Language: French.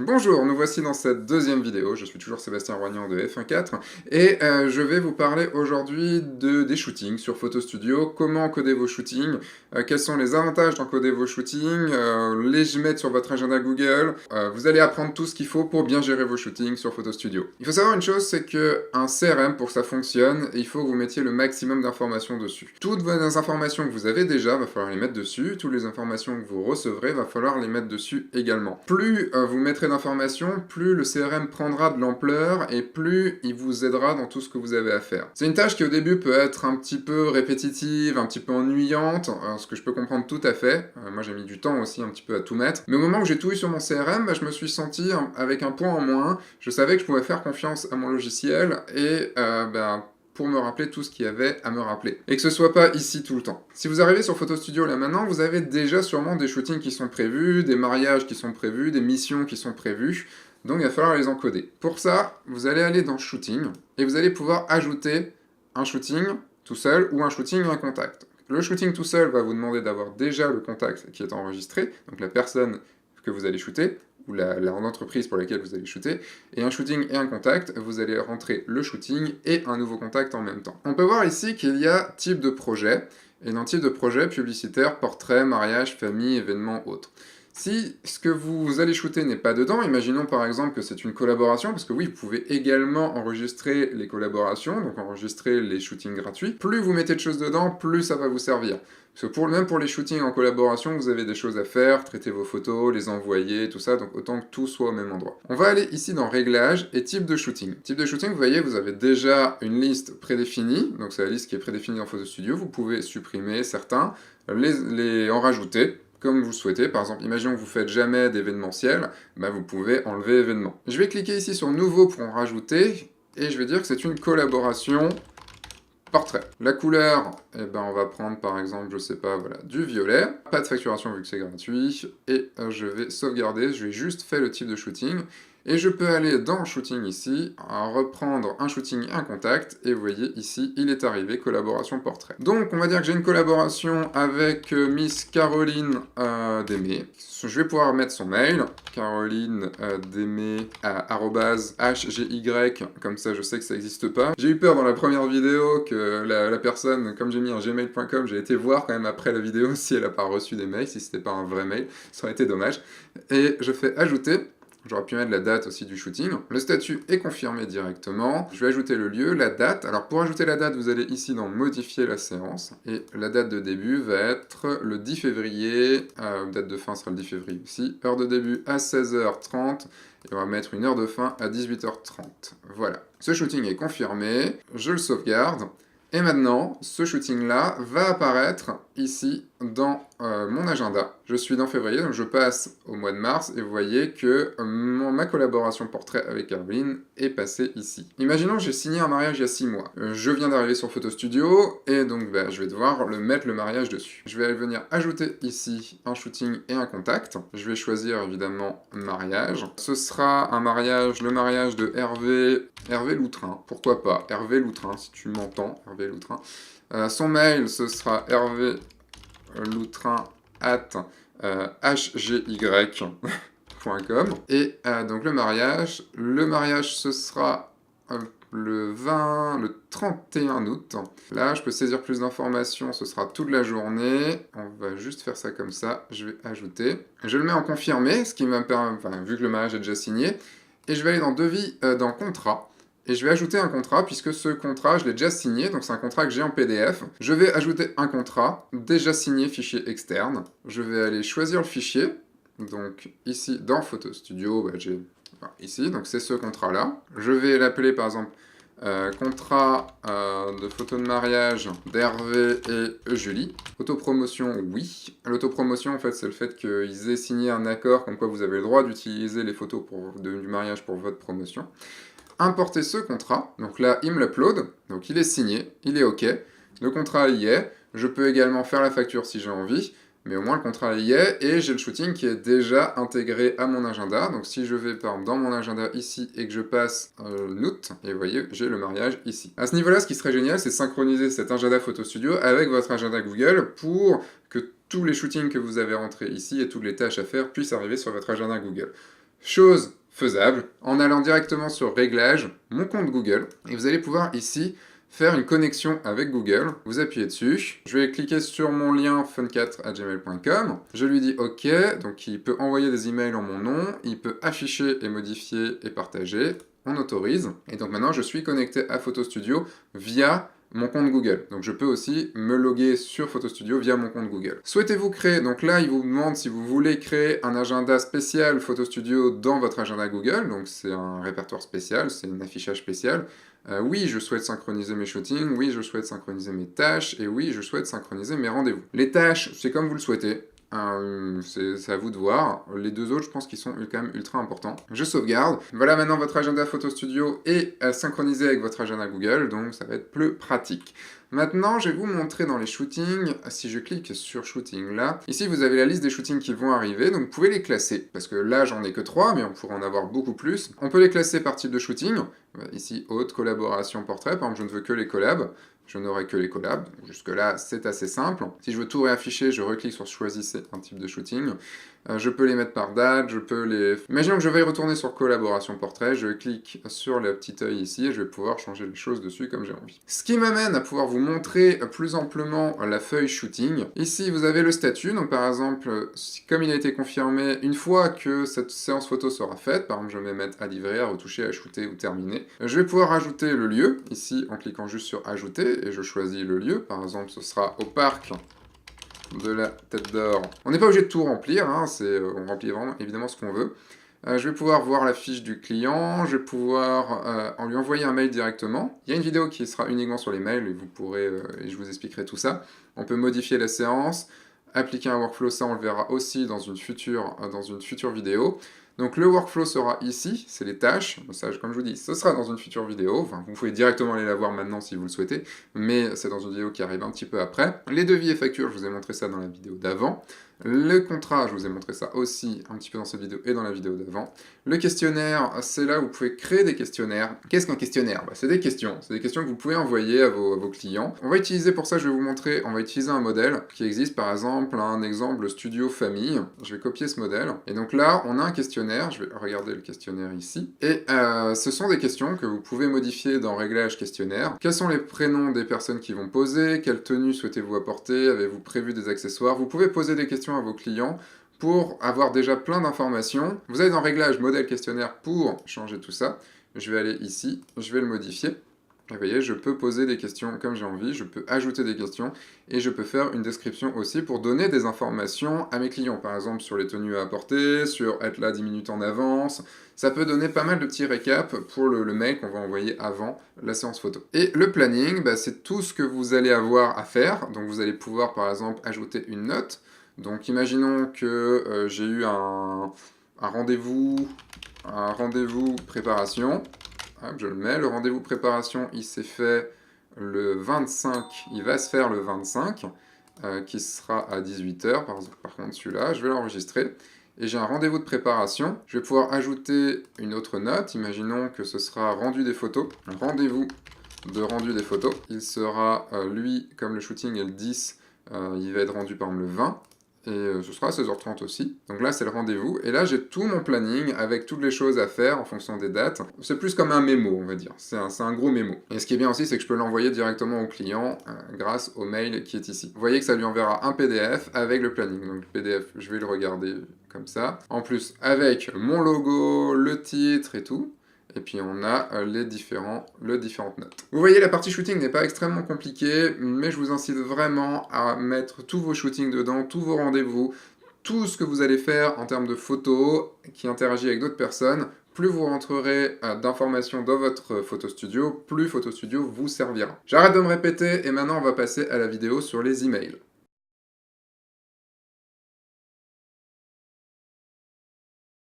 Bonjour, nous voici dans cette deuxième vidéo, je suis toujours Sébastien Roignan de F1.4 et je vais vous parler aujourd'hui des shootings sur Photo Studio, comment coder vos shootings, quels sont les avantages d'encoder vos shootings, les mettre sur votre agenda Google, vous allez apprendre tout ce qu'il faut pour bien gérer vos shootings sur Photo Studio. Il faut savoir une chose, c'est qu'un CRM, pour que ça fonctionne, il faut que vous mettiez le maximum d'informations dessus. Toutes vos informations que vous avez déjà, va falloir les mettre dessus, toutes les informations que vous recevrez, va falloir les mettre dessus également. Plus vous mettrez d'informations, plus le CRM prendra de l'ampleur et plus il vous aidera dans tout ce que vous avez à faire. C'est une tâche qui au début peut être un petit peu répétitive, un petit peu ennuyante, ce que je peux comprendre tout à fait. Moi j'ai mis du temps aussi un petit peu à tout mettre. Mais au moment où j'ai tout eu sur mon CRM, je me suis senti avec un point en moins. Je savais que je pouvais faire confiance à mon logiciel et pour me rappeler tout ce qu'il y avait à me rappeler. Et que ce soit pas ici tout le temps. Si vous arrivez sur Photo Studio là maintenant, vous avez déjà sûrement des shootings qui sont prévus, des mariages qui sont prévus, des missions qui sont prévues, donc il va falloir les encoder. Pour ça, vous allez aller dans Shooting, et vous allez pouvoir ajouter un shooting tout seul ou un shooting et un contact. Le shooting tout seul va vous demander d'avoir déjà le contact qui est enregistré, donc la personne que vous allez shooter, ou l'entreprise pour laquelle vous allez shooter, et un shooting et un contact, vous allez rentrer le shooting et un nouveau contact en même temps. On peut voir ici qu'il y a type de projet, et dans type de projet, publicitaire, portrait, mariage, famille, événement, autres. Si ce que vous allez shooter n'est pas dedans, imaginons par exemple que c'est une collaboration, parce que oui, vous pouvez également enregistrer les collaborations, donc enregistrer les shootings gratuits. Plus vous mettez de choses dedans, plus ça va vous servir. Parce que même pour les shootings en collaboration, vous avez des choses à faire, traiter vos photos, les envoyer, tout ça, donc autant que tout soit au même endroit. On va aller ici dans Réglages et Type de shooting. Type de shooting, vous voyez, vous avez déjà une liste prédéfinie, donc c'est la liste qui est prédéfinie en Photo Studio, vous pouvez supprimer certains, en rajouter, comme vous le souhaitez. Par exemple, imaginons que vous faites jamais d'événementiel, vous pouvez enlever événement. Je vais cliquer ici sur Nouveau pour en rajouter, et je vais dire que c'est une collaboration portrait. La couleur, on va prendre par exemple, je sais pas, voilà, du violet. Pas de facturation vu que c'est gratuit, et je vais sauvegarder, je vais juste faire le type de shooting, et je peux aller dans Shooting ici, reprendre un shooting et un contact, et vous voyez ici, il est arrivé, collaboration portrait. Donc on va dire que j'ai une collaboration avec Miss Caroline Démé. Je vais pouvoir mettre son mail, Caroline Démé @hgy, comme ça je sais que ça n'existe pas. J'ai eu peur dans la première vidéo que la personne, comme j'ai mis un gmail.com, j'ai été voir quand même après la vidéo si elle n'a pas reçu des mails, si c'était pas un vrai mail, ça aurait été dommage. Et je fais ajouter. J'aurais pu mettre la date aussi du shooting. Le statut est confirmé directement. Je vais ajouter le lieu, la date. Alors pour ajouter la date, vous allez ici dans Modifier la séance. Et la date de début va être le 10 février. Date de fin sera le 10 février aussi. Heure de début à 16h30. Et on va mettre une heure de fin à 18h30. Voilà. Ce shooting est confirmé. Je le sauvegarde. Et maintenant, ce shooting-là va apparaître ici dans mon agenda. Je suis dans février, donc je passe au mois de mars, et vous voyez que ma collaboration portrait avec Caroline est passée ici. Imaginons que j'ai signé un mariage il y a 6 mois. Je viens d'arriver sur Photo Studio, et donc je vais devoir mettre le mariage dessus. Je vais venir ajouter ici un shooting et un contact. Je vais choisir évidemment mariage. Ce sera un mariage, le mariage de Hervé Loutrin. Pourquoi pas Hervé Loutrin, si tu m'entends, Hervé Loutrin. Son mail, ce sera hervéloutrin@hgy.com. Et donc le mariage, ce sera le 31 août. Là, je peux saisir plus d'informations, ce sera toute la journée. On va juste faire ça comme ça, je vais ajouter. Je le mets en confirmé, ce qui me permet, vu que le mariage est déjà signé, et je vais aller dans devis, dans contrat. Et je vais ajouter un contrat, puisque ce contrat, je l'ai déjà signé, donc c'est un contrat que j'ai en PDF. Je vais ajouter un contrat, déjà signé, fichier externe. Je vais aller choisir le fichier. Donc ici, dans Photo Studio, j'ai ici, donc c'est ce contrat-là. Je vais l'appeler par exemple contrat de photo de mariage d'Hervé et Julie. Autopromotion, oui. L'autopromotion, en fait, c'est le fait qu'ils aient signé un accord comme quoi vous avez le droit d'utiliser les photos du mariage pour votre promotion. Importer ce contrat, donc là il me l'upload, donc il est signé, il est OK, le contrat y est, je peux également faire la facture si j'ai envie, mais au moins le contrat y est, et j'ai le shooting qui est déjà intégré à mon agenda, donc si je vais par exemple dans mon agenda ici et que je passe août, et vous voyez, j'ai le mariage ici. À ce niveau-là, ce qui serait génial, c'est synchroniser cet agenda Photo Studio avec votre agenda Google pour que tous les shootings que vous avez rentrés ici et toutes les tâches à faire puissent arriver sur votre agenda Google. Chose faisable en allant directement sur Réglages, mon compte Google, et vous allez pouvoir ici faire une connexion avec Google. Vous appuyez dessus, je vais cliquer sur mon lien fun4@gmail.com, je lui dis OK, donc il peut envoyer des emails en mon nom, il peut afficher et modifier et partager, on autorise, et donc maintenant je suis connecté à Photo Studio via mon compte Google. Donc je peux aussi me loguer sur Photo Studio via mon compte Google. Souhaitez-vous créer, donc là il vous demande si vous voulez créer un agenda spécial Photo Studio dans votre agenda Google, donc c'est un répertoire spécial, c'est un affichage spécial. Oui, je souhaite synchroniser mes shootings, oui, je souhaite synchroniser mes tâches, et oui, je souhaite synchroniser mes rendez-vous. Les tâches, c'est comme vous le souhaitez. C'est à vous de voir. Les deux autres, je pense qu'ils sont quand même ultra importants. Je sauvegarde. Voilà, maintenant votre agenda Photo Studio est synchronisé avec votre agenda Google, donc ça va être plus pratique. Maintenant, je vais vous montrer dans les shootings, si je clique sur shooting là, ici vous avez la liste des shootings qui vont arriver, donc vous pouvez les classer, parce que là j'en ai que 3, mais on pourrait en avoir beaucoup plus. On peut les classer par type de shooting, ici haute, collaboration, portrait, par exemple je ne veux que les collabs, je n'aurai que les collabs, jusque là c'est assez simple. Si je veux tout réafficher, je reclique sur choisissez un type de shooting, je peux les mettre par date, je peux les... Imaginons que je vais retourner sur collaboration portrait, je clique sur le petit œil ici et je vais pouvoir changer les choses dessus comme j'ai envie. Ce qui m'amène à pouvoir vous montrer plus amplement la feuille shooting. Ici vous avez le statut, donc par exemple, comme il a été confirmé, une fois que cette séance photo sera faite, par exemple je vais mettre à livrer, à retoucher, à shooter ou terminer, je vais pouvoir ajouter le lieu, ici en cliquant juste sur ajouter, et je choisis le lieu, par exemple ce sera au parc de la Tête d'Or. On n'est pas obligé de tout remplir, hein, on remplit vraiment évidemment ce qu'on veut. Je vais pouvoir voir la fiche du client, je vais pouvoir en lui envoyer un mail directement. Il y a une vidéo qui sera uniquement sur les mails et vous pourrez, et je vous expliquerai tout ça. On peut modifier la séance, appliquer un workflow, ça on le verra aussi dans une future vidéo. Donc le workflow sera ici, c'est les tâches, ça comme je vous dis, ce sera dans une future vidéo, enfin vous pouvez directement aller la voir maintenant si vous le souhaitez, mais c'est dans une vidéo qui arrive un petit peu après. Les devis et factures, je vous ai montré ça dans la vidéo d'avant. Le contrat, je vous ai montré ça aussi un petit peu dans cette vidéo et dans la vidéo d'avant. Le questionnaire, c'est là où vous pouvez créer des questionnaires. Qu'est-ce qu'un questionnaire? C'est des questions que vous pouvez envoyer à vos clients. On va utiliser pour ça, je vais vous montrer, on va utiliser un modèle qui existe, par exemple, un exemple Studio Famille. Je vais copier ce modèle. Et donc là, on a un questionnaire, je vais regarder le questionnaire ici. Et ce sont des questions que vous pouvez modifier dans Réglages questionnaire. Quels sont les prénoms des personnes qui vont poser? Quelle tenue souhaitez-vous apporter? Avez-vous prévu des accessoires? Vous pouvez poser des questions à vos clients pour avoir déjà plein d'informations. Vous allez dans Réglages, modèle questionnaire pour changer tout ça. Je vais aller ici, je vais le modifier. Et vous voyez, je peux poser des questions comme j'ai envie, je peux ajouter des questions et je peux faire une description aussi pour donner des informations à mes clients. Par exemple, sur les tenues à apporter, sur être là 10 minutes en avance. Ça peut donner pas mal de petits récaps pour le mail qu'on va envoyer avant la séance photo. Et le planning, c'est tout ce que vous allez avoir à faire. Donc vous allez pouvoir par exemple ajouter une note. Donc imaginons que j'ai eu un rendez-vous préparation. Hop, je le mets, le rendez-vous préparation, il s'est fait le 25, il va se faire le 25, qui sera à 18 h, par contre celui-là, je vais l'enregistrer. Et j'ai un rendez-vous de préparation, je vais pouvoir ajouter une autre note, imaginons que ce sera rendu des photos, un rendez-vous de rendu des photos. Il sera, lui, comme le shooting est le 10, il va être rendu par exemple le 20. Et ce sera à 16h30 aussi. Donc là, c'est le rendez-vous. Et là, j'ai tout mon planning avec toutes les choses à faire en fonction des dates. C'est plus comme un mémo, on va dire. C'est un gros mémo. Et ce qui est bien aussi, c'est que je peux l'envoyer directement au client grâce au mail qui est ici. Vous voyez que ça lui enverra un PDF avec le planning. Donc le PDF, je vais le regarder comme ça. En plus, avec mon logo, le titre et tout. Et puis on a les différentes notes. Vous voyez, la partie shooting n'est pas extrêmement compliquée, mais je vous incite vraiment à mettre tous vos shootings dedans, tous vos rendez-vous, tout ce que vous allez faire en termes de photos qui interagit avec d'autres personnes. Plus vous rentrerez d'informations dans votre Photo Studio, plus Photo Studio vous servira. J'arrête de me répéter et maintenant on va passer à la vidéo sur les emails.